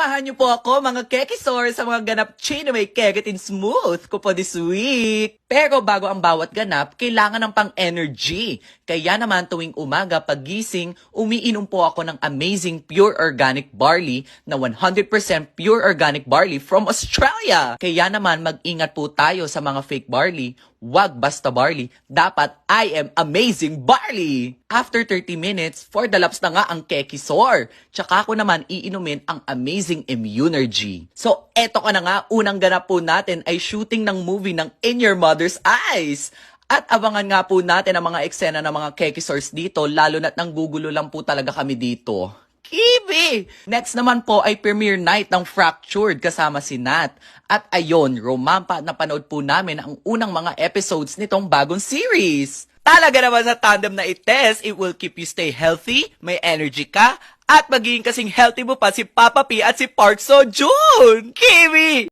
Samahan niyo po ako mga kekisor sa mga ganap chain na may kekitin smooth ko po this week. Pero bago ang bawat ganap, kailangan ng pang-energy. Kaya naman tuwing umaga pagising, umiinom po ako ng amazing pure organic barley na 100% pure organic barley from Australia. Kaya naman mag-ingat po tayo sa mga fake barley. Wag basta barley, dapat I am amazing barley! After 30 minutes, for the laps na nga ang kekisor. Tsaka ako naman iinumin ang amazing immunergy. So eto ka na nga, unang ganap po natin ay shooting ng movie ng In Your Mother's Eyes. At abangan nga po natin ang mga eksena ng mga kekisors dito, lalo na't nanggugulo lang po talaga kami dito. Kibi! Next naman po ay premiere night ng Fractured kasama si Nat. At ayon, romampa at napanood po namin ang unang mga episodes nitong bagong series. Talaga naman sa tandem na ites, it will keep you stay healthy, may energy ka, at magiging kasing healthy mo pa si Papa P at si Park Seo Joon. Kibi!